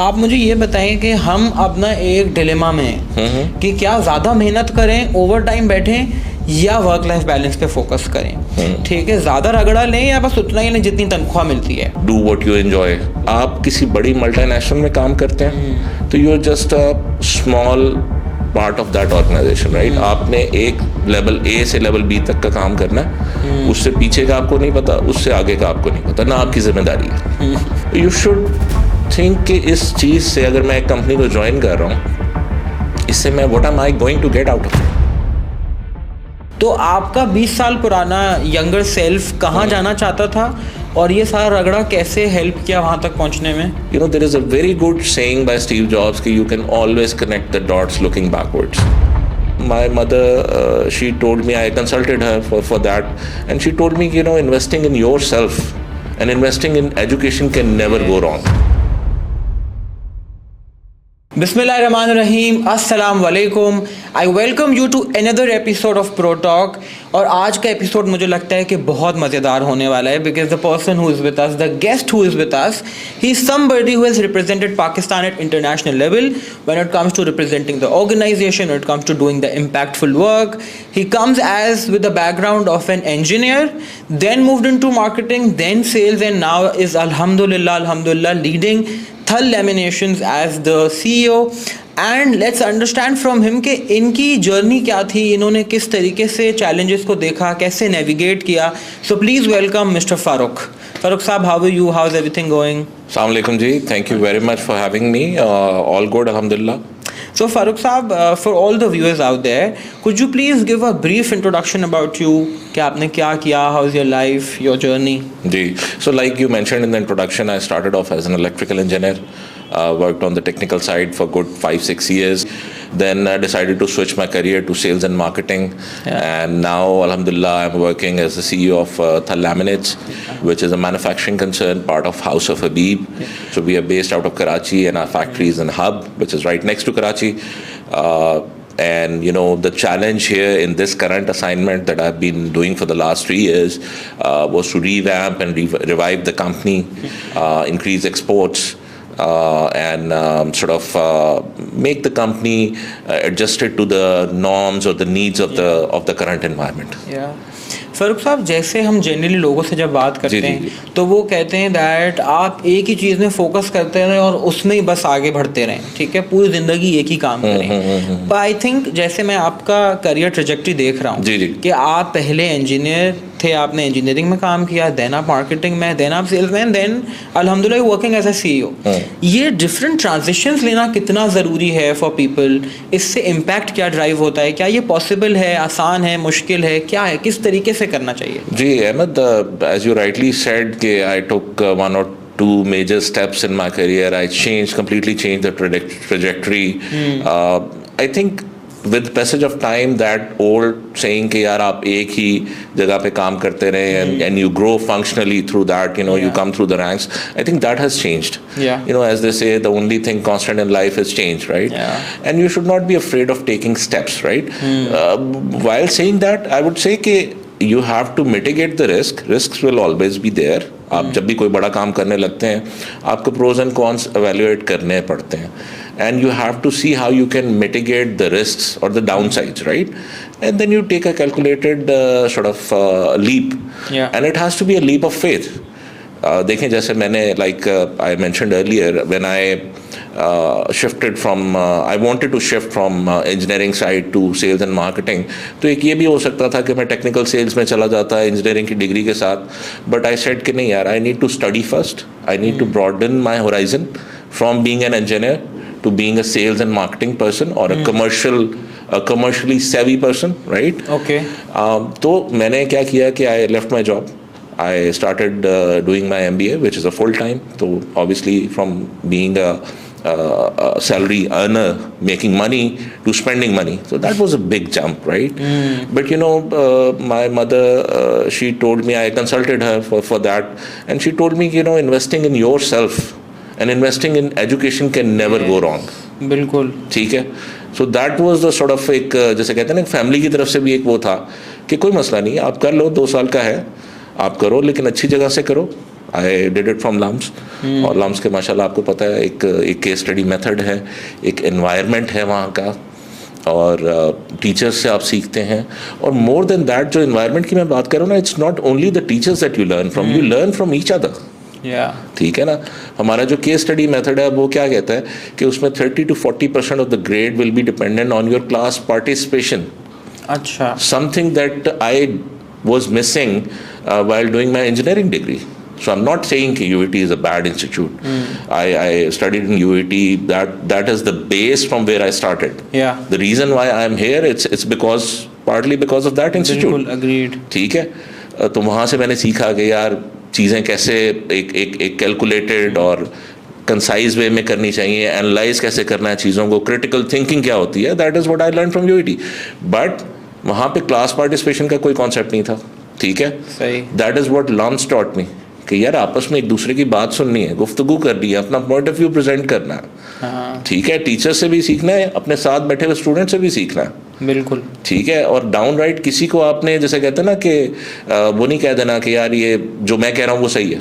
आप मुझे ये बताएं कि हम अपना एक डिलेमा में हैं कि क्या ज़्यादा मेहनत करें, ओवर टाइम बैठें या वर्क लाइफ बैलेंस पे फोकस करें। ठीक है, ज़्यादा रगड़ा लें या बस उतना ही लें जितनी तनख्वाह मिलती है। Do what you enjoy. आप किसी बड़ी मल्टीनेशनल में काम करते हैं तो you are just a small part of that organisation, right. आपने एक लेवल ए से लेवल बी तक का काम करना है, उससे पीछे का आपको नहीं पता, उससे आगे का आपको नहीं पता, ना आपकी जिम्मेदारी है। यू शुड थिंक कि इस चीज़ से अगर मैं एक कंपनी को ज्वाइन कर रहा हूँ, इससे मैं what am I going to get out of it. तो आपका 20 साल पुराना यंगर सेल्फ कहाँ जाना चाहता था और ये सारा रगड़ा कैसे हेल्प किया वहाँ तक पहुँचने में? You know, there is a very good saying by Steve Jobs कि you can always connect the dots looking backwards. My mother, she told me, I consulted her for that, and she told me, you know, investing in yourself and investing in education can never go wrong. बिस्मिल्लाहिर्रहमानिर्रहीम, अस्सलाम वालेकुम। I welcome you to another episode of Pro Talk. और आज का episode मुझे लगता है कि बहुत मज़ेदार होने वाला है because the person who is with us, the guest who is with us, he is somebody who has represented Pakistan at international level when it comes to representing the organisation, when it comes to doing the impactful work. He comes as with the background of an engineer, then moved into marketing, then sales, and now is alhamdulillah leading Thal Laminations as the CEO. And let's understand from him कि इनकी journey क्या थी, इन्होंने किस तरीके से challenges को देखा, कैसे नेविगेट किया। So please welcome mister Farooq. Farooq साहब, how are you, how is everything going? अस्सलाम वालेकुम जी, thank you very much for having me. All good, अल्हम्दुलिल्लाह। So Farooq Saab, for all the viewers out there, could you please give a brief introduction about you? कि आपने क्या किया, how is your life, your journey? Ji, so like you mentioned in the introduction, I started off as an electrical engineer, worked on the technical side for good 5-6 years. Then I decided to switch my career to sales and marketing, and now alhamdulillah I'm working as the CEO of Thal Laminates, which is a manufacturing concern, part of House of Habib. So we are based out of Karachi, and our factory is in Hub, which is right next to Karachi. And you know, the challenge here in this current assignment that I've been doing for the last 3 years was to revamp and revive the company, increase exports, and sort of make the company adjusted to the norms or the needs of the current environment. Farooq साहब, जैसे हम generally लोगों से जब बात करते हैं तो वो कहते हैं दैट आप एक ही चीज़ में फोकस करते रहें और उसमें ही बस आगे बढ़ते रहें, ठीक है, पूरी ज़िंदगी एक ही काम करें। पर आई थिंक जैसे मैं आपका करियर ट्रेजेक्टरी देख रहा हूँ कि आप पहले इंजीनियर थे, आपने इंजीनियरिंग में काम किया, देन आप मार्केटिंग में, देन आप सेल्स में, देन अल्हम्दुलिल्लाह वर्किंग एज अ CEO। ये डिफरेंट ट्रांजिशंस लेना कितना ज़रूरी है फॉर पीपल? इससे इम्पैक्ट क्या ड्राइव होता है? क्या ये पॉसिबल है, आसान है, मुश्किल है, क्या है, किस तरीके से करना चाहिए? जी Ahmed, as you rightly said कि I took 1 or 2 major steps in my career. I completely changed the trajectory. I think with passage of time, that old saying कि यार आप एक ही जगह पे काम करते रहे and you grow functionally through that, you know, you come through the ranks. I think that has changed. You know, as they say, the only thing constant in life is change, right? And you should not be afraid of taking steps, right? While saying that, I would say कि you have to mitigate the risk. Risks will always be there. आप जब भी कोई बड़ा काम करने लगते हैं, आपको pros and cons evaluate करने पड़ते हैं. And you have to see how you can mitigate the risks or the downsides, right? And then you take a calculated sort of leap. And it has to be a leap of faith. देखें, जैसे मैंने like I mentioned earlier, when I shifted from I wanted to shift from engineering side to sales and marketing, तो एक ये भी हो सकता था कि मैं technical sales में चला जाता engineering की डिग्री के साथ, but I said कि नहीं यार, I need to study first, I need to broaden my horizon from being an engineer to being a sales and marketing person or a commercially savvy person, right? Okay. तो मैंने क्या किया कि I left my job. I started doing my MBA, which is a full time. So obviously, from being a salary earner, making money, to spending money. So that was a big jump, right? But you know, my mother, she told me, I consulted her for that, and she told me, you know, investing in yourself and investing in education can never go wrong. बिल्कुल ठीक है. So that was the sort of एक, जैसे कहते हैं ना, family की तरफ से भी एक वो था कि कोई मसला नहीं, आप कर लो, 2 साल का है, आप करो, लेकिन अच्छी जगह से करो, I did it from LUMS, और लम्स के माशाल्लाह आपको पता है एक केस स्टडी मेथड है, एक एनवायरनमेंट है वहाँ का, और टीचर्स से आप सीखते हैं। और मोर देन दैट, जो एनवायरनमेंट की मैं बात कर रहा हूँ ना, it's not only the teachers that you learn from, you learn from each other. ठीक है ना। हमारा जो केस स्टडी मेथड है वो क्या कहता है कि उसमें 30 to 40% of the grade will be dependent on your class participation. अच्छा, something that I was missing while doing my engineering degree. So I'm not saying that UET is a bad institute. I studied in UET. That is the base from where I started. Yeah. The reason why I'm here, it's partly because of that institute. बिल्कुल agreed. ठीक है, तो वहाँ से मैंने सीखा कि यार चीज़ें कैसे एक कैलकुलेटेड और कंसाइज वे में करनी चाहिए, एनालाइज कैसे करना है चीज़ों को, क्रिटिकल थिंकिंग क्या होती है, that is what I learn from UET. But वहाँ पे क्लास पार्टिसिपेशन का कोई कॉन्सेप्ट नहीं था. ठीक है, सही. That is what LUMS taught me कि यार आपस में एक दूसरे की बात सुननी है, गुफ्तगू करनी है, अपना पॉइंट ऑफ व्यू प्रेजेंट करना है. हाँ. ठीक है, टीचर से भी सीखना है, अपने साथ बैठे हुए स्टूडेंट से भी सीखना है. बिल्कुल. ठीक है, और डाउन राइट किसी को आपने जैसे कहते हैं ना कि वो नहीं कह देना कि यार ये जो मैं कह रहा हूँ वो सही है.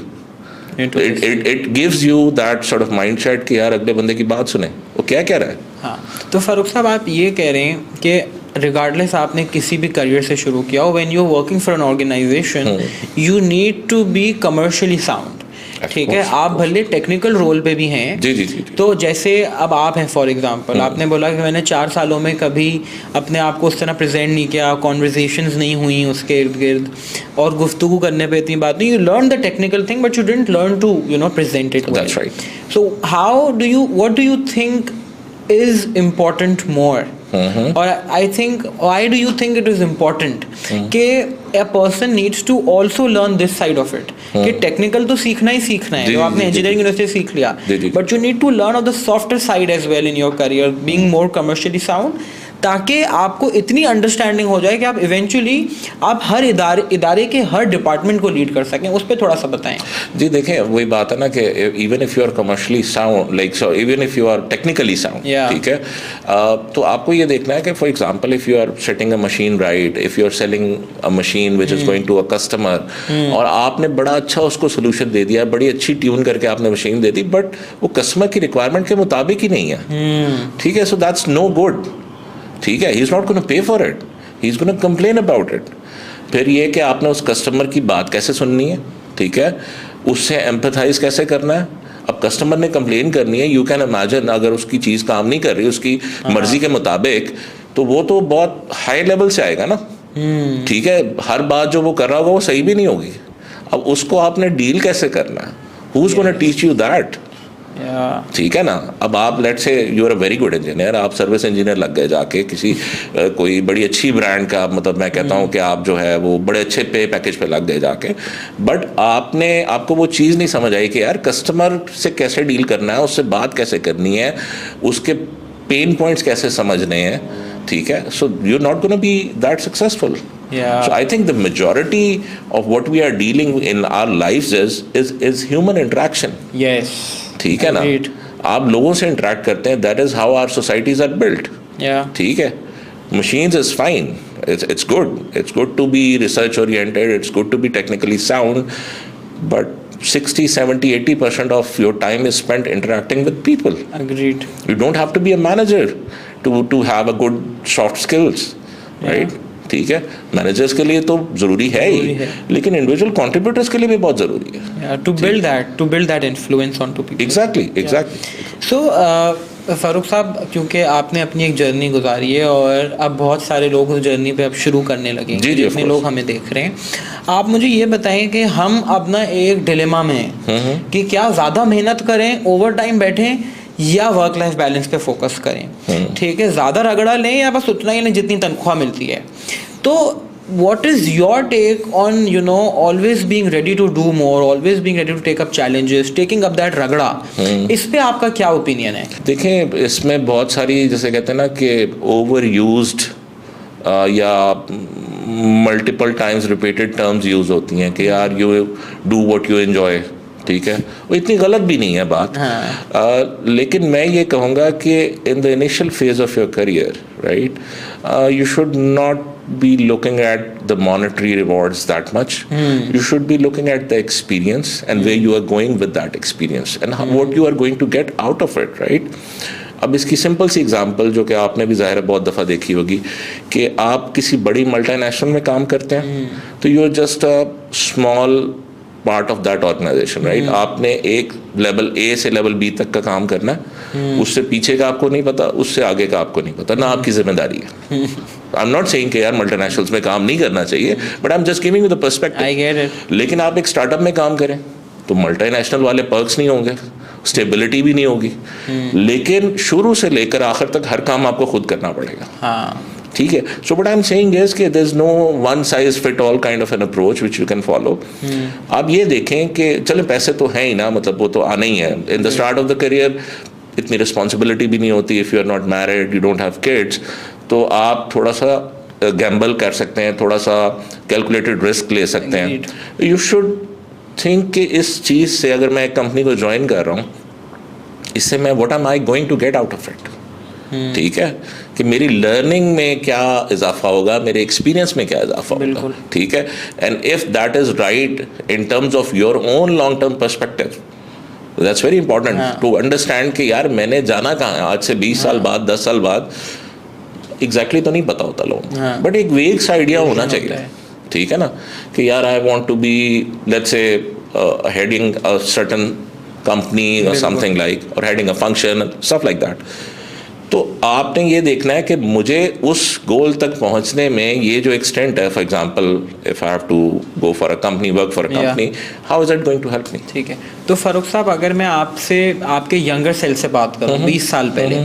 It gives you that sort of mindset कि यार अगले बंदे की बात सुने, वो क्या कह रहा है. हाँ, तो फारूक साहब आप ये कह रहे हैं कि रिगार्डलेस आपने किसी भी करियर से शुरू किया हो, when you are working for an organisation you need to be commercially sound. ठीक है, आप भले टेक्निकल रोल पे भी हैं. जी. तो जैसे अब आप हैं फॉर एग्जांपल, आपने बोला कि मैंने 4 सालों में कभी अपने आप को उस तरह प्रेजेंट नहीं किया, कॉन्वर्जेशंस नहीं हुई उसके इर्द गिर्द, और गुफ्तगू करने पे इतनी बात नहीं. You learn the technical thing but you didn't learn to present it. That's right. So what do you think is important more? Or I think, why do you think it is important कि a person needs to also learn this side of it? कि technical तो सीखना ही सीखना है, जो आपने engineering university सीख लिया, but you need to learn of the softer side as well in your career, being more commercially sound, ताकि आपको इतनी अंडरस्टैंडिंग हो जाए कि आप इवेंचुअली आप हर इदारे के हर डिपार्टमेंट को लीड कर सकें. उस पर थोड़ा सा बताएं. जी देखें, वही बात है ना कि even if you are commercially sound, like so even if you are technically sound, ठीक है, तो आपको ये देखना है कि for example if you are setting a machine right, if you are selling a machine which is going to a customer, और आपने बड़ा अच्छा उसको सोल्यूशन दे दिया, बड़ी अच्छी ट्यून करके आपने मशीन दे दी, बट वो कस्टमर की रिक्वायरमेंट के मुताबिक ही नहीं है. ठीक है, सो दैट्स नो गुड. ठीक है, he is not gonna pay for it, he is gonna complain about it. फिर ये कि आपने उस कस्टमर की बात कैसे सुननी है, ठीक है, उससे एम्पैथाइज कैसे करना है. अब कस्टमर ने कंप्लेन करनी है, यू कैन इमेजिन अगर उसकी चीज़ काम नहीं कर रही उसकी मर्जी के मुताबिक, तो वो तो बहुत हाई लेवल से आएगा ना. ठीक है, हर बात जो वो कर रहा होगा वो सही भी नहीं होगी. अब उसको आपने डील कैसे करना है, who is gonna teach you that. ठीक है ना. अब आप let's say you are a very good engineer, आप सर्विस इंजीनियर लग गए जाके किसी कोई बड़ी अच्छी ब्रांड का, मतलब मैं कहता हूँ कि आप जो है वो बड़े अच्छे पे पैकेज पे लग गए जाके, बट आपको वो चीज़ नहीं समझ आई कि यार कस्टमर से कैसे डील करना है, उससे बात कैसे करनी है, उसके पेन पॉइंट्स कैसे समझने हैं. ठीक है, so you are not gonna be that successful. So I think the majority of what we are dealing in our lives is human interaction. Yes. ठीक है ना. आप लोगों से इंटरेक्ट करते हैं, that is how our societies are built. ठीक है, machines is fine, it's good to be research oriented, it's good to be technically sound, but 60-70-80% of your time is spent interacting with people. Agreed. You don't have to be a manager to have a good soft skills, right? ठीक है, managers के लिए तो ज़रूरी है ही, लेकिन individual contributors के लिए भी बहुत ज़रूरी है. To build that influence on to people. Exactly. So Farooq साहब, क्योंकि आपने अपनी एक जर्नी गुजारी है और अब बहुत सारे लोग उस जर्नी पे अब शुरू करने लगे हैं, जितने लोग हमें देख रहे हैं, आप मुझे ये बताएं कि हम अब ना एक डिलेमा में हैं कि क्या ज़्यादा मेहनत करें, ओवर टाइम बैठें, या वर्क लाइफ बैलेंस पे फोकस करें. ठीक है, ज़्यादा रगड़ा लें या बस उतना ही लें जितनी तनख्वाह मिलती है. तो what is your take on always being ready to do more, always being ready to take up challenges, taking up that रगड़ा, इस पे आपका क्या ओपिनियन है? देखें, इसमें बहुत सारी जैसे कहते हैं ना कि ओवर यूज्ड या multiple times repeated terms use होती हैं कि यार you do what you enjoy. ठीक है, वो इतनी गलत भी नहीं है बात. लेकिन मैं ये कहूँगा कि in the initial phase of your career, right, you should not be looking at the monetary rewards that much. You should be looking at the experience and where you are going with that experience and what you are going to get out of it, right? अब इसकी simple सी example जो कि आपने भी ज़ाहिर है बहुत दफ़ा देखी होगी कि आप किसी बड़ी मल्टीनेशनल में काम करते हैं तो you are just a small part of that organisation, right? आपने एक लेवल ए से लेवल बी तक का काम करना है, उससे पीछे का आपको नहीं पता, उससे आगे का आपको नहीं पता, ना आपकी जिम्मेदारी है। आई एम नॉट सेइंग कि यार मल्टीनेशनल्स में काम नहीं करना चाहिए, but I am just giving you the perspective. I get it. लेकिन आप एक स्टार्टअप में काम करें तो मल्टीनेशनल वाले पर्क्स नहीं होंगे, स्टेबिलिटी भी नहीं होगी, लेकिन शुरू से लेकर आखिर तक हर काम आपको खुद करना पड़ेगा। हाँ, ठीक है। So but I am saying is कि there is no one size fit all kind of an approach which you can follow. आप ये देखें कि चलो पैसे तो हैं ही ना, मतलब वो तो आना ही है। In the start of the career इतनी रिस्पॉन्सिबिलिटी भी नहीं होती, if you are not married, you don't have kids, तो आप थोड़ा सा गैम्बल कर सकते हैं, थोड़ा सा कैलकुलेटेड रिस्क ले सकते हैं। यू शुड थिंक कि इस चीज़ से अगर मैं एक कंपनी को ज्वाइन कर रहा हूँ, इससे मैं what am I going to get out of it. ठीक है, कि मेरी लर्निंग में क्या इजाफा होगा, मेरे एक्सपीरियंस में क्या इजाफा होगा। ठीक है, and if that is right in terms of your own long term perspective, that's very important to understand कि यार मैंने जाना कहाँ है आज से 20 साल बाद, 10 साल बाद, एग्जैक्टली तो नहीं पता होता लोगों, बट एक वेग सा आइडिया होना चाहिए। ठीक है ना, कि यार I want to be let's say heading a certain company और समथिंग लाइक, और heading a function, stuff like that. तो आपने ये देखना है कि मुझे उस गोल तक पहुंचने में ये जो एक्सटेंट है, for example if I have to go for a company, work for a company, how is it going to help me? ठीक है, तो फारूक साहब अगर मैं आपसे आपके यंगर सेल से बात करूं 20 साल पहले,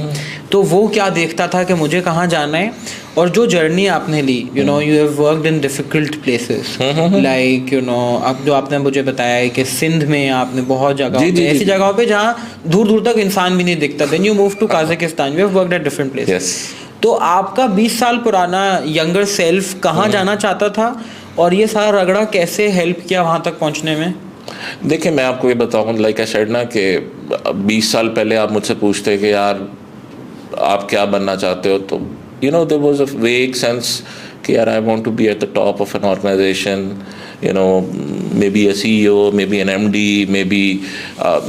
तो वो क्या देखता था कि मुझे कहाँ जाना है, और जो जर्नी आपने ली, you know you have worked in difficult places, like you know अब जो आपने मुझे बताया है कि सिंध में आपने बहुत जगह ऐसी जगहों पे जहाँ दूर दूर तक इंसान भी नहीं दिखता, then you move to Kazakhstan, you have worked at different places. तो आपका 20 साल पुराना यंगर सेल्फ कहाँ जाना चाहता था, और ये सारा रगड़ा कैसे हेल्प किया वहाँ तक पहुँचने में? देखिए मैं आपको ये बताऊँ, लाइक आई सेड ना कि 20 साल पहले आप मुझसे पूछते कि यार आप क्या बनना चाहते हो, तो you know there was a vague sense कि यार I want to be at the top of an organization, you know maybe a CEO, maybe an MD, maybe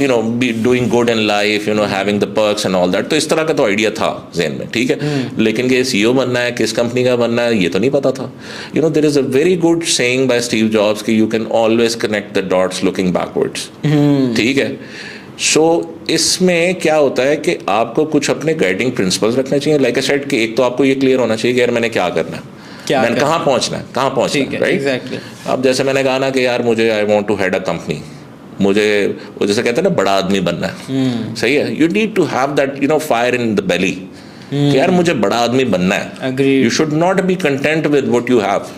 you know be doing good in life, you know having the perks and all that। तो इस तरह का तो idea था ज़हन में, ठीक है, लेकिन कि CEO बनना है, किस कंपनी का बनना है, ये तो नहीं पता था। You know there is a very good saying by Steve Jobs कि you can always connect the dots looking backwards। ठीक है, सो इसमें क्या होता है कि आपको कुछ अपने गाइडिंग प्रिंसिपल्स रखने चाहिए। लाइक आई सेड कि एक तो आपको ये क्लियर होना चाहिए कि यार मैंने क्या करना है, मैंने कहाँ पहुँचना है, राइट? अब जैसे मैंने कहा ना कि यार मुझे I want to head a company, मुझे वो जैसे कहते हैं ना बड़ा आदमी बनना है, सही है, you need to have that you know fire in the belly कि यार मुझे बड़ा आदमी बनना है। You should not be content with what you have,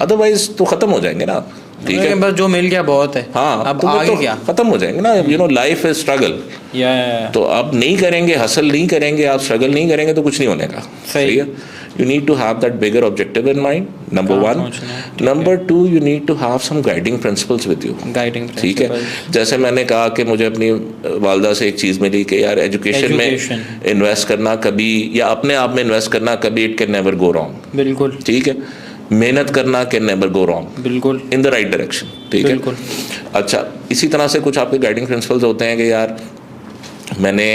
otherwise तो खत्म हो जाएंगे ना आप। ठीक है, बस जो मिल गया बहुत है, हाँ, अब तो आगे क्या खत्म हो जाएंगे ना। You know life is struggle, तो आप नहीं करेंगे, हसल नहीं करेंगे, आप स्ट्रगल नहीं करेंगे तो कुछ नहीं होने का। सही है, you need to have that bigger objective in mind, number one। number two, you need to have some guiding principles with you। ठीक है, जैसे मैंने कहा कि मुझे अपनी वालदा से एक चीज़ मिली कि यार एजुकेशन में इन्वेस्ट करना कभी, या अपने आप में इन्वेस्ट करना कभी, it can never go wrong. बिल्कुल, ठीक है, मेहनत करना कैन नेवर गो रॉन्ग, बिल्कुल, इन द राइट डायरेक्शन। ठीक है, अच्छा, इसी तरह से कुछ आपके गाइडिंग प्रिंसिपल्स होते हैं कि यार मैंने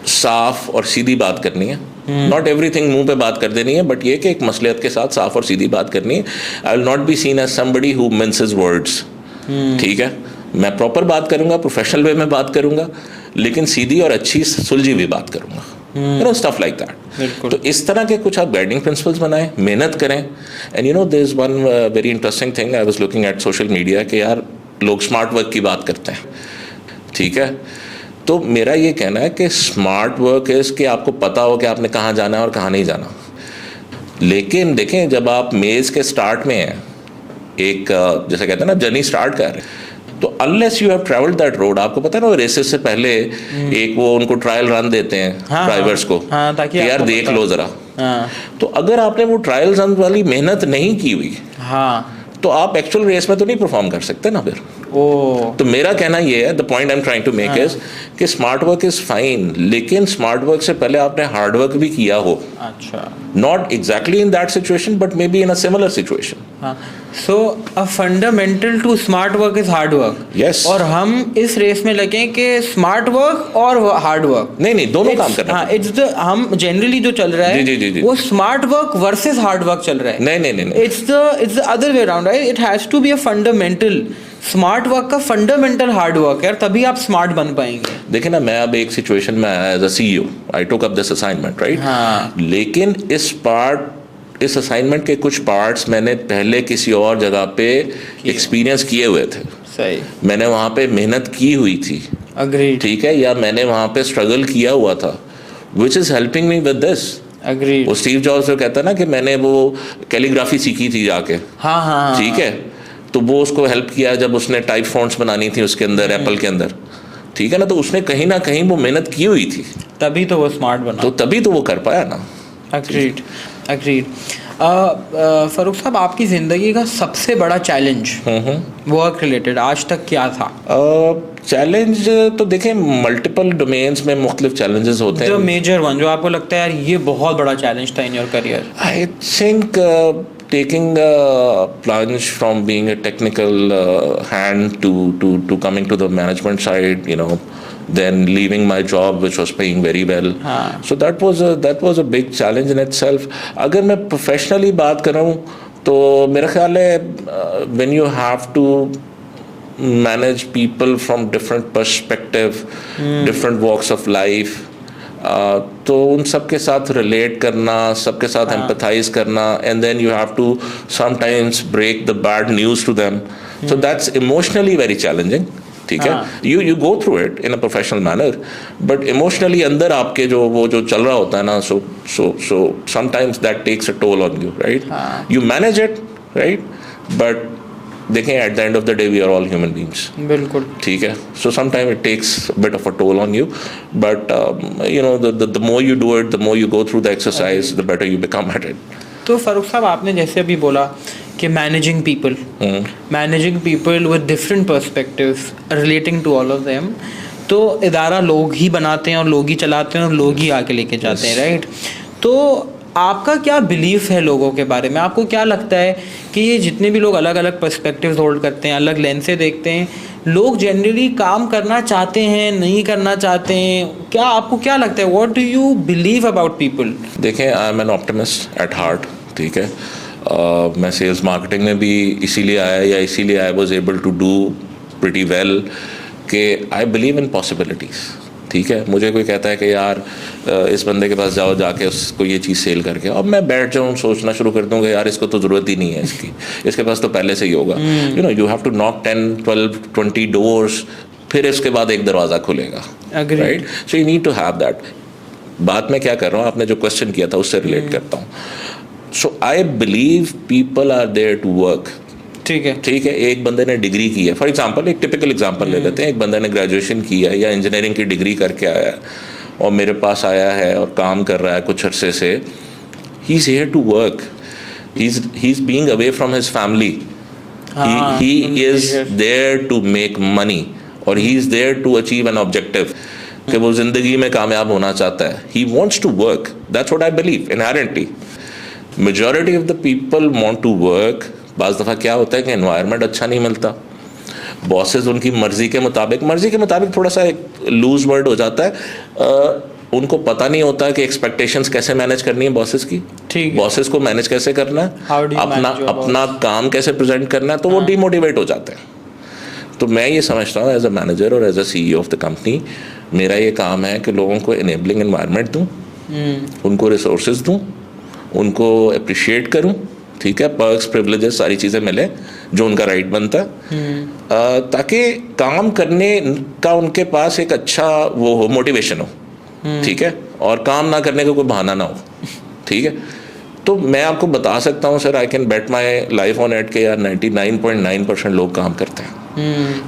साफ और सीधी बात करनी है, नॉट एवरीथिंग मुंह पे बात कर देनी है, बट ये कि एक मसलियत के साथ साफ और सीधी बात करनी है। I will not be seen as somebody who minces words. ठीक है, मैं प्रॉपर बात करूंगा, प्रोफेशनल वे में बात करूंगा, लेकिन सीधी और अच्छी सुलझी हुई बात करूंगा, you know stuff like that. तो इस तरह के कुछ आप गाइडिंग प्रिंसिपल्स बनाएं, मेहनत करें। And you know there is one very interesting thing, I was looking at social media कि यार लोग स्मार्ट वर्क की बात करते हैं। ठीक है, तो मेरा ये कहना है कि स्मार्ट वर्क इज़ कि आपको पता हो कि आपने कहाँ जाना है और कहाँ नहीं जाना। लेकिन देखें, जब आप मेज़ के स्टार्ट में हैं, एक जैसे कहते हैं ना जर्नी स्टार्ट कर रहे हैं, तो unless you have travelled that road, आपको पता है ना रेसेस से पहले एक वो उनको ट्रायल रन देते हैं ड्राइवर्स को, ताकि यार देख लो जरा। तो अगर आपने वो ट्रायल रन वाली मेहनत नहीं की हुई, तो आप एक्चुअल रेस में तो नहीं परफॉर्म कर सकते ना फिर। ओ तो मेरा कहना ये है, the point I am trying to make is कि स्मार्ट वर्क इज फाइन, लेकिन स्मार्ट वर्क से पहले आपने हार्ड वर्क भी किया हो. अच्छा. Not exactly in that situation, but maybe in a similar situation. हाँ. So a fundamental to smart work is hard work. Yes. और हम इस रेस में लगे कि स्मार्ट वर्क और हार्ड वर्क. नहीं दोनों काम करना. हाँ, इट्स द हम जनरली जो चल रहा है जी. वो smart work versus hard work चल रहा है. नहीं. It's the other way around, right? It has to be a fundamental. Smart work का फंडामेंटल हार्ड वर्क है, तभी आप स्मार्ट बन पाएंगे. देखिए ना, मैं अब एक सिचुएशन में आया as a CEO, I took up this assignment, right? हाँ. लेकिन इस असाइनमेंट के कुछ पार्ट्स मैंने पहले किसी और जगह पे एक्सपीरियंस किए हुए थे. सही. मैंने वहाँ पे मेहनत की हुई थी. अग्रीड. ठीक है, या मैंने वहाँ पे स्ट्रगल किया हुआ था, which is helping me with this. Agreed. वो स्टीव जॉब्स जो कहता है ना कि मैंने वो कैलीग्राफी सीखी थी जाके. हाँ. ठीक है, तो वो उसको हेल्प किया जब उसने टाइप फॉन्ट्स बनानी थी उसके अंदर, एप्पल के अंदर. ठीक है ना, तो उसने कहीं ना कहीं वो मेहनत की हुई थी, तभी तो वो स्मार्ट बना. तो तभी तो वो कर पाया ना. अग्रीड. फारूक साहब, आपकी ज़िंदगी का सबसे बड़ा चैलेंज वर्क रिलेटेड आज तक क्या था? चैलेंज तो देखें, मल्टीपल डोमेन्स में मुख्तलिफ चैलेंजेस होते हैं. जो मेजर वन, जो आपको लगता है यार ये बहुत बड़ा चैलेंज था in your career. I think taking a plunge from being a technical hand to coming to the management side, then leaving my job which was paying very well. So that was a big challenge in itself. अगर मैं professionally बात करूँ तो मेरा ख्याल है when you have to manage people from different perspective, different walks of life, तो उन सब के साथ रिलेट करना, सबके साथ एम्पथाइज करना, and then you have to sometimes break the bad news to them. So that's emotionally very challenging. ठीक है, you go through it in a professional manner, but emotionally अंदर आपके जो चल रहा होता है ना, so sometimes that takes a toll on you, right? You manage it, right? But देखें, at the end of the day we are all human beings. बिल्कुल. ठीक है, सो sometime it takes bit of a toll on you, but the more you do it, the more you go through the exercise, the better you become at it. तो फारूक साहब, आपने जैसे अभी बोला कि managing people with different perspectives relating to all of them, तो इदारा लोग ही बनाते हैं और लोग ही चलाते हैं और लोग ही आके लेके जाते हैं, राइट? तो आपका क्या बिलीफ है लोगों के बारे में? आपको क्या लगता है कि ये जितने भी लोग अलग अलग पर्सपेक्टिव्स होल्ड करते हैं, अलग लेंस से देखते हैं, लोग जनरली काम करना चाहते हैं, नहीं करना चाहते हैं? क्या आपको क्या लगता है? What do you believe about people? देखें, I am an optimist at heart. ठीक है, मैं सेल्स मार्केटिंग में भी इसीलिए I was able to do pretty well कि आई बिलीव इन पॉसिबिलिटीज़. ठीक है, मुझे कोई कहता है कि यार इस बंदे के पास जाओ, जाके उसको ये चीज़ सेल करके, अब मैं बैठ जाऊँ सोचना शुरू कर दूँ कि यार इसको तो ज़रूरत ही नहीं है इसके पास तो पहले से ही होगा. You have to knock 10, 12, 20 doors, फिर इसके बाद एक दरवाज़ा खुलेगा, राइट? So you need to have that. बात मैं क्या कर रहा हूँ, आपने जो क्वेश्चन किया था उससे रिलेट करता हूँ. So I believe people are there to work. ठीक है, एक बंदे ने डिग्री की है, फॉर एग्जांपल एक टिपिकल एग्जांपल ले लेते हैं. एक बंदे ने ग्रेजुएशन किया है या इंजीनियरिंग की डिग्री करके आया है और मेरे पास आया है और काम कर रहा है कुछ अरसे से. He is here to work, he is being away from his family, he is there to make money और he is there to achieve an objective कि वो ज़िंदगी में कामयाब होना चाहता है. He wants to work, that's what I believe inherently. Majority of the people want to work. बाज़ दफ़ा क्या होता है कि एनवायरनमेंट अच्छा नहीं मिलता, बॉसेस उनकी मर्ज़ी के मुताबिक थोड़ा सा एक लूज वर्ड हो जाता है. उनको पता नहीं होता कि एक्सपेक्टेशंस कैसे मैनेज करनी है बॉसेस की, बॉसेस को मैनेज कैसे करना है, अपना काम कैसे प्रेजेंट करना है, तो वो डिमोटिवेट हो जाते हैं. तो मैं ये समझता हूँ एज अ मैनेजर और as a CEO of the company, मेरा ये काम है कि लोगों को इनेबलिंग एनवायरनमेंट दूँ, उनको रिसोर्सेज दूँ, उनको अप्रिशिएट करूँ. ठीक है, पर्क्स, प्रिविलेजेस, सारी चीज़ें मिले जो उनका राइट बनता है, ताकि काम करने का उनके पास एक अच्छा वो हो, मोटिवेशन हो. ठीक है, और काम ना करने का कोई बहाना ना हो. ठीक है, तो मैं आपको बता सकता हूँ sir, I can bet my life on it के यार 99.9% लोग काम करते हैं.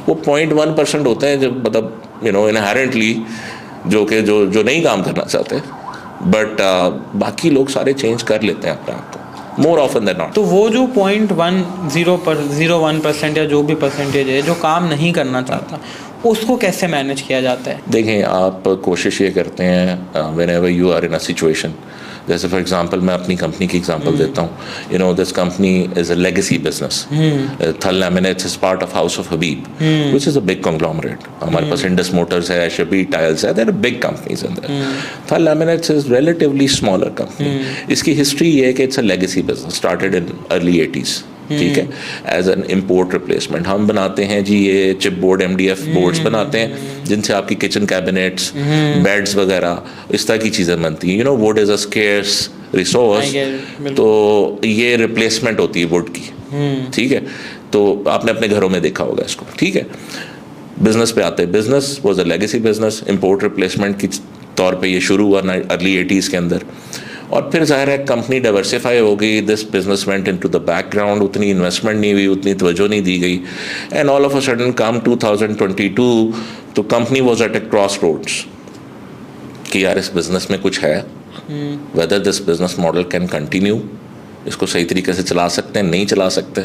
वो 0.1% होते हैं जब मतलब इनहेरेंटली जो नहीं काम करना चाहते, बट बाकी लोग सारे चेंज कर लेते हैं अपने आप को. more often than not. तो वो जो 0.01% या जो भी परसेंटेज है जो काम नहीं करना चाहता, उसको कैसे मैनेज किया जाता है? देखें, आप कोशिश ये करते हैं whenever you are in a situation, जैसे फॉर एग्जांपल मैं अपनी कंपनी की एग्जांपल देता हूँ. You know, this company is a legacy business. Thal laminates is part of house of Habib, which is a big conglomerate. हमारे पास इंडस मोटर्स है, शबी टाइल्स है, there are big companies in there. Thal laminates is relatively smaller company. इसकी history ये है कि it's a legacy business, started in early 80s. ठीक है, एज एन इम्पोर्ट रिप्लेसमेंट. हम बनाते हैं जी ये चिप बोर्ड, MDF बोर्ड्स बनाते हैं जिनसे आपकी किचन कैबिनेट्स, बेड्स वगैरह इस तरह की चीज़ें बनती हैं. You know, would is a scarce resource, तो ये रिप्लेसमेंट होती है वुड की. ठीक है, तो आपने अपने घरों में देखा होगा इसको. ठीक है, बिजनेस पे आते हैं. Business was a legacy business, import replacement की तौर पे ये शुरू हुआ अर्ली 80s के अंदर. और फिर जाहिर है कंपनी डाइवर्सिफाई हो गई. This business went into the background. उतनी इन्वेस्टमेंट नहीं हुई, उतनी तवज्जो नहीं दी गई. And all of a sudden come 2022, तो company was at a crossroads कि यार इस बिजनेस में कुछ है, whether this business model can continue, इसको सही तरीके से चला सकते हैं, नहीं चला सकते.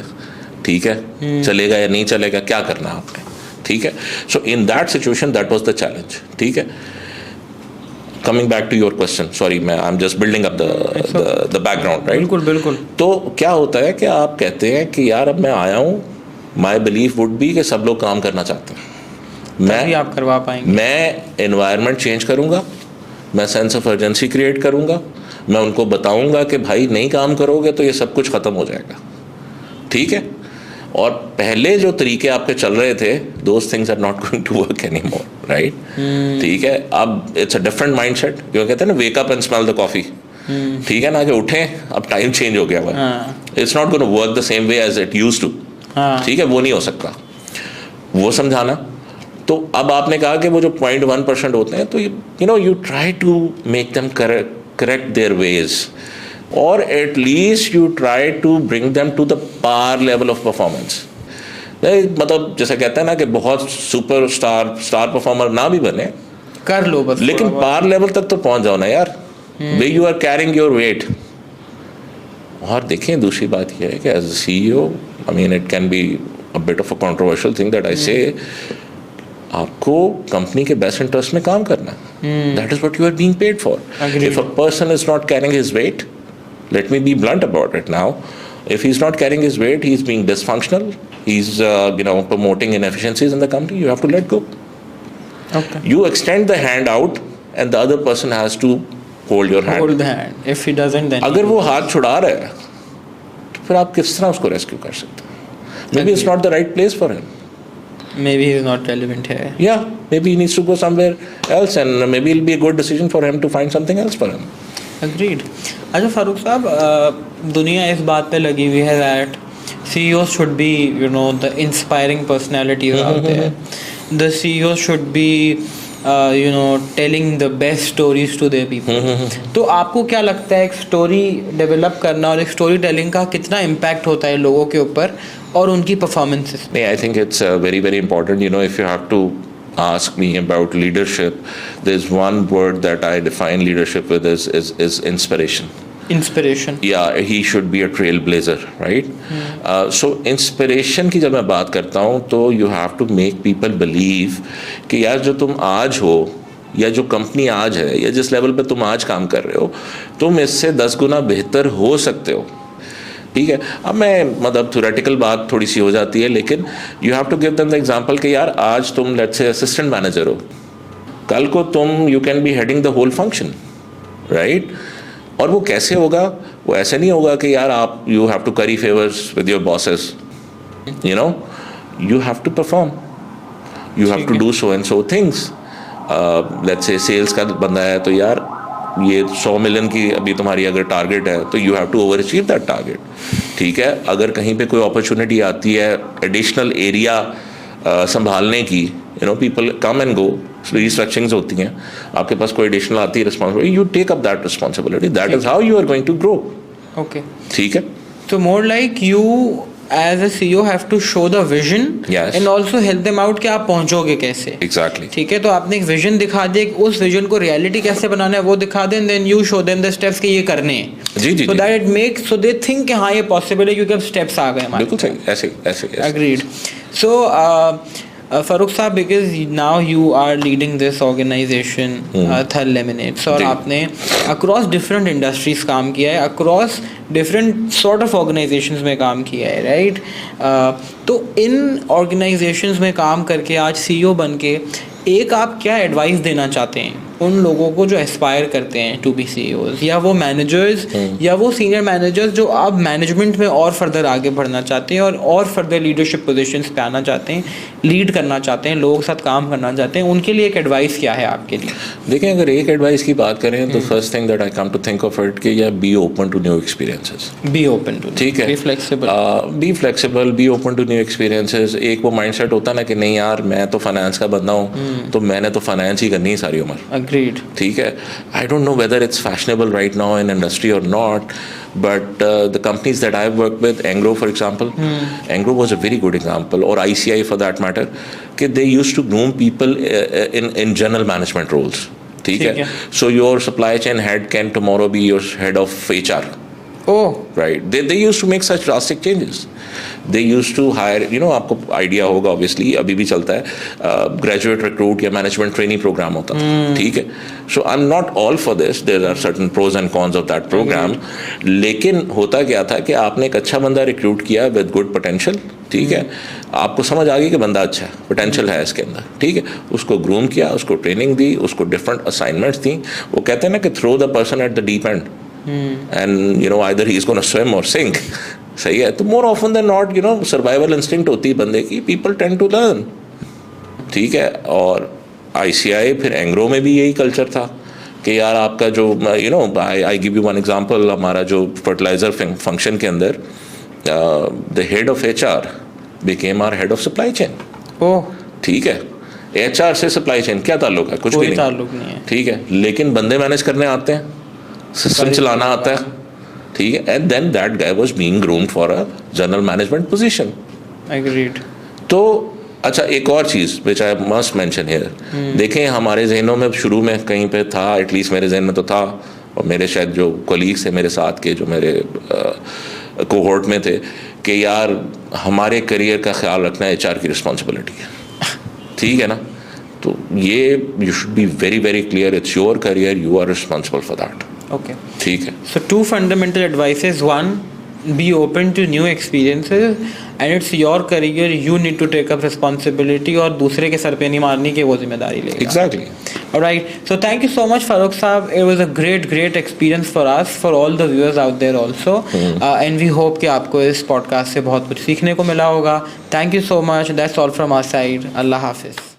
ठीक है, चलेगा या नहीं चलेगा, क्या करना है आपने. ठीक है, so in that situation that was the challenge. ठीक है, coming back to your question, sorry, I'm just building up the background, right? बिल्कुल. तो क्या होता है कि आप कहते हैं कि यार अब मैं आया हूँ, my belief would be कि सब लोग काम करना चाहते हैं, तभी आप करवा पाएंगे. मैं environment change करूँगा, मैं sense of urgency create करूँगा, मैं उनको बताऊँगा कि भाई नहीं काम करोगे तो ये सब कुछ ख़त्म हो जाएगा. ठीक है, और पहले जो तरीके आपके चल रहे थे, those things are not going to work anymore, right? ठीक है, अब it's a different mindset. जो कहते हैं ना, wake up and smell the coffee. ठीक है ना, कि उठें, अब टाइम चेंज हो गया हुआ है. It's not going to work the same way as it used to. ठीक है, वो नहीं हो सकता, वो समझाना. तो अब आपने कहा कि वो जो 0.1% होते हैं, तो you know, you try to make them correct their ways. Or at least you try to bring them to the par level of performance. मतलब जैसे कहते हैं ना कि बहुत सुपर स्टार परफॉर्मर ना भी बने, कर लो बस, लेकिन पार लेवल तक तो पहुंच जाओ ना यार. Way you are carrying your weight. और देखें, दूसरी बात यह है कि as a CEO, I mean it can be a bit of a controversial thing that I say, आपको कंपनी के बेस्ट इंटरेस्ट में काम करना है. That is what you are being paid for. If a person is not carrying his weight, let me be blunt about it now, if he's not carrying his weight, he's being dysfunctional, he's you know, promoting inefficiencies in the company, you have to let go. Okay. You extend the hand out and the other person has to hold your hand. Hold the hand. If he doesn't, then अगर वो हाथ छुड़ा रहा है तो फिर आप किस तरह उसको रेस्क्यू कर सकते हैं? Maybe it's not the right place for him. Maybe he's not relevant here. Yeah, maybe he needs to go somewhere else, and maybe it'll be a good decision for him to find something else for him. Agreed. अच्छा फारूक साहब, दुनिया इस बात पे लगी हुई है that CEOs should be, you know, the inspiring personalities out there. The CEOs should be, you know, telling the best stories to their people. तो आपको क्या लगता है, एक स्टोरी डेवलप करना और एक स्टोरी टेलिंग का कितना इम्पैक्ट होता है लोगों के ऊपर और उनकी परफॉर्मेंसेस? नहीं, I think it's very very important. You know, if you have to ask me about leadership, there's one word that I define leadership with is inspiration. Inspiration. Yeah, he should be a trailblazer, right? So inspiration की जब मैं बात करता हूँ, तो you have to make people believe कि यार जो तुम आज हो, या जो कंपनी आज है, या जिस लेवल पे तुम आज काम कर रहे हो, तुम इससे 10 गुना बेहतर हो सकते हो. ठीक है, अब मैं मतलब थ्योरेटिकल बात थोड़ी सी हो जाती है, लेकिन you have to give them the example कि यार आज तुम लेट्स से असिस्टेंट मैनेजर हो, कल को तुम you can be heading the whole function, right? और वो कैसे होगा? वो ऐसे नहीं होगा कि यार आप you have to curry favours with your bosses. You know, you have to perform, you have to do so and so things. Let's say sales का बंदा है, तो यार ये 100 मिलियन की अभी तुम्हारी अगर टारगेट है, तो you have to over achieve that target. ठीक है, अगर कहीं पे कोई अपॉर्चुनिटी आती है एडिशनल एरिया संभालने की, you know, people come and go, restructurings होती हैं, आपके पास कोई एडिशनल आती है responsibility, you take up that responsibility. That is how you are going to grow. Okay, ठीक है. तो more like you as a CEO have to show the vision Yes. And also help them out कि आप पहुंचोगे कैसे. Exactly. ठीक है, तो आपने एक विजन दिखा दिया, उस विजन को रियलिटी कैसे बनाना है वो दिखा दें, then you show them the steps कि ये करने हैं. जी. So that it makes, so they think कि हाँ ये पॉसिबल है क्योंकि अब स्टेप्स आ गए हमारे. बिल्कुल सही, ऐसे. Agreed. So, Farooq साहब, because now you are leading this organization, Thal Laminates, और जी. आपने across different industries काम किया है, across different sort of organizations में काम किया है, right? तो इन organizations में काम करके आज CEO बन के एक आप क्या एडवाइस देना चाहते हैं उन लोगों को जो एस्पायर करते हैं टू बी CEOs, या वो मैनेजर्स या वो सीनियर मैनेजर्स जो अब मैनेजमेंट में और फर्दर आगे बढ़ना चाहते हैं और फर्दर लीडरशिप पोजीशंस पे आना चाहते हैं, लीड करना चाहते हैं, लोगों के साथ काम करना चाहते हैं, उनके लिए एक एडवाइस क्या है आपके लिए? देखिए, अगर एक एडवाइस की बात करें तो first thing that I come to think of it कि या be open to new experiences. Be open to, ठीक है, be flexible, be open to new experiences. एक वो माइंडसेट होता है ना कि नहीं यार मैं तो फाइनेंस का बंदा हूँ तो मैंने तो फाइनेंस ही करनी है सारी उम्र. अग्रीड. ठीक है, I don't know whether it's fashionable right now in industry और not, but the companies that I've worked with, Engro for example, Engro was a very good example, or ICI for that matter, कि they used to groom people in general management roles. ठीक है, so your supply chain head can tomorrow be your head of HR. Oh, right. They used to make such drastic changes. They used to hire, you know, आपको idea होगा obviously, अभी भी चलता है graduate recruit या management training programme होता था. ठीक है, so I am not all for this, there are certain pros and cons of that programme. लेकिन होता क्या था कि आपने एक अच्छा बंदा रिक्रूट किया विद गुड पोटेंशियल. ठीक है, आपको समझ आ गई कि बंदा अच्छा है, पोटेंशियल है इसके अंदर. ठीक है, उसको ग्रूम किया, उसको ट्रेनिंग दी, उसको डिफरेंट असाइनमेंट्स दी. वो कहते हैं ना कि throw the person at the deep end and you know either he's going to swim or sink. सही है, तो more often than not, you know, survival instinct होती है बंदे की, people tend to learn. ठीक है, और ICI फिर एंग्रो में भी यही कल्चर था कि यार आपका जो you know, I give you one example, हमारा जो फर्टिलाइजर फंक्शन के अंदर the head of HR became our head of supply chain. oh, ठीक है, HR से सप्लाई चेन क्या ताल्लुक है? कुछ भी नहीं. ताल्लुक नहीं है. ठीक है, लेकिन बंदे मैनेज करने आते हैं, सिस्टम चलाना आता है. ठीक है, and then that guy was being groomed for a general management position. Agreed. तो अच्छा, एक और चीज़ which I must mention here, देखें हमारे जहनों में शुरू में कहीं पे था, एटलीस्ट मेरे जहन में तो था, और मेरे शायद जो कोलीग्स थे मेरे साथ के जो मेरे कोहोर्ट में थे, कि यार हमारे करियर का ख्याल रखना HR की रिस्पॉन्सिबिलिटी है. ठीक है ना, तो ये you should be very very clear, it's your career, you are responsible for that. Okay, ठीक है. सो 2 fundamental advices. 1, be open to new experiences and it's your career, you need to take up responsibility, और दूसरे के sir पे नहीं मारनी कि वो जिम्मेदारी लेगा. Exactly. Alright, so thank you so much Farooq साहब, it was a great experience for us, for all the viewers out there also, and we hope कि आपको इस पॉडकास्ट से बहुत कुछ सीखने को मिला होगा. Thank you so much, that's all from our side. Allah Hafiz.